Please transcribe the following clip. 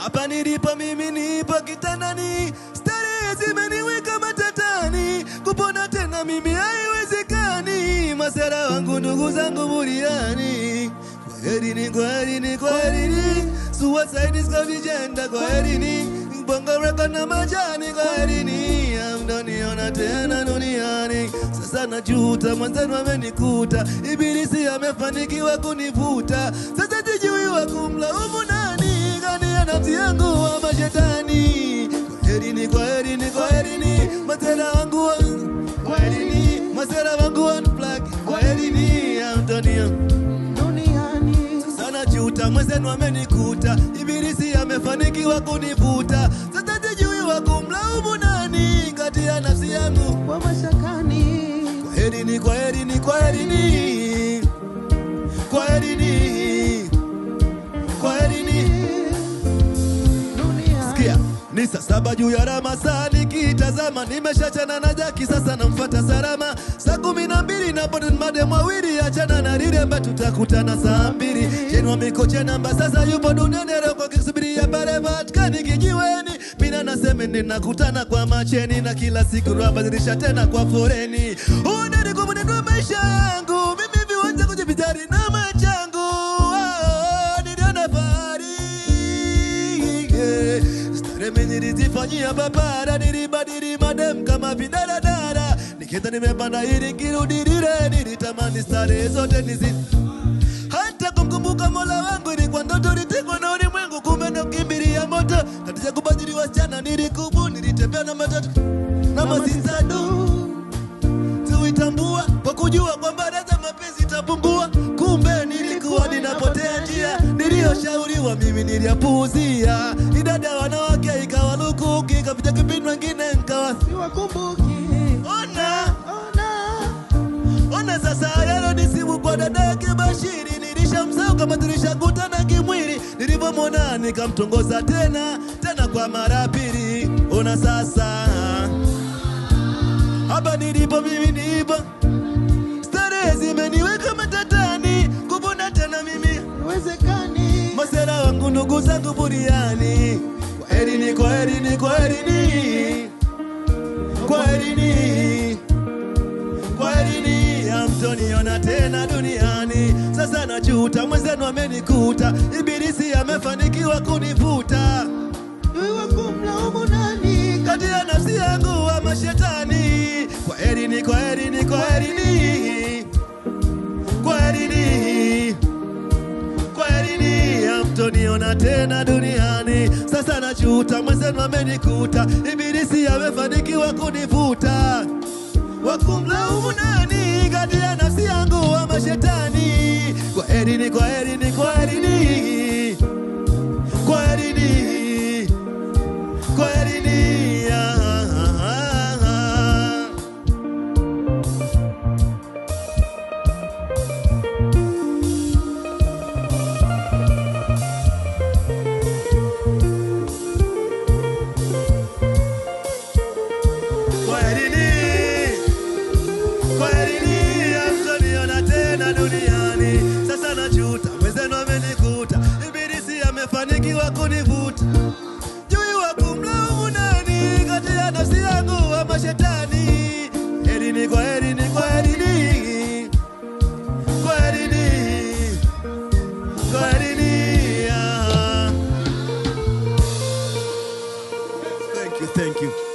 Hapa nilipo mimi nipo kitandani, starehe zimeniweka matatani, kupona tena mimi haiwezekani, masera wangu ndugu zangu buriani. Kwaherini, suicide is kavijenda, kwaherini, bongo reka na majani, kwaherini, hamtaniona tena duniani. Sasa najuta mwenzenu amenikuta, ibilisi amefanikiwa kunivuta, sasa sijui wa kumlaumu nani, kani ya nafsi yangu wa mashetani. Kwaherini, masera wangu kwaherini, masera wangu unplug, kwaherini, hamtaniona duniani. Sasa najuta mwenzenu amenikuta, ibilisi amefanikiwa kunivuta, sasa sijui wa kumlaumu nani, kati ya nafsi yangu wa mashakani. Kwaherini. Sikia, ni saa 7 juu ya Ramadhani, kitazama nimeshachana na Jaki, sasa namfuata Salama. Saa 12 napote madem wawili, achana na lile ambaye tutakutana saa 2. Jeni wa mikoche namba sasa yupo duniani, roko kisubiria pale Vatikani kijiweni. Mina naseme ninakutana kwa macheni, na kila siku rabadilisha tena kwa foreni. Unani kumunenua maisha yangu, mimi viwanja kujibijari na machangu. Niliona fahari, stare nilizifanyia papara, nilibadili madem kama vidaradara. Nikita nimepanda ili kirudirire, nilitamani stare zote nizi. Hata kumkumbuka Mola wangu ilikuwa ndoto, nitekwa na ulimwengu kumbe ndo kimbilia moto. Katika kubadili wasichana nilikubu, nilitembea na matatu na mazinzadu. Tuitambua kwa kujua kwamba raza mapenzi itapungua, kumbe nilikuwa ninapotea njia. Niliyoshauriwa mimi niliyapuuzia, idada wanawake ikawa lukuki, kapita kipindi wengine nikawa siwakumbuki. Ona sasa yalo nisimu kwa dada yake Bashiri, nilishamsahau kama tulishakutana kimwili. Nilipomwona nikamtongoza tena kwa mara pili. Ona sasa hapa nilipo mimi nipo, starehe zimeniweka matatani, kupona tena mimi haiwezekani, masera wangu ndugu zangu buriani. Kwaherini, hamtaniona tena duniani. Sasa najuta mwenzenu amenikuta, ibilisi amefanikiwa kunivuta, wewe kumlaumu nani, kati ya nafsi yangu wa mashetani. Kwaherini, hamtaniona tena duniani. Sasa najuta mwenzenu amenikuta, ibilisi amefanikiwa kunivuta, wakumlaumu nani, kati ya nafsi yangu wa mashetani. Kwaherini. Kwaherini, hamtaniona tena duniani. Sasa najuta mwenzenu amenikuta, ibilisi amefanikiwa kunivuta, jui wa kumlaumu nani, kati ya nafsi yangu wa mashetani. Kwaherini. Thank you.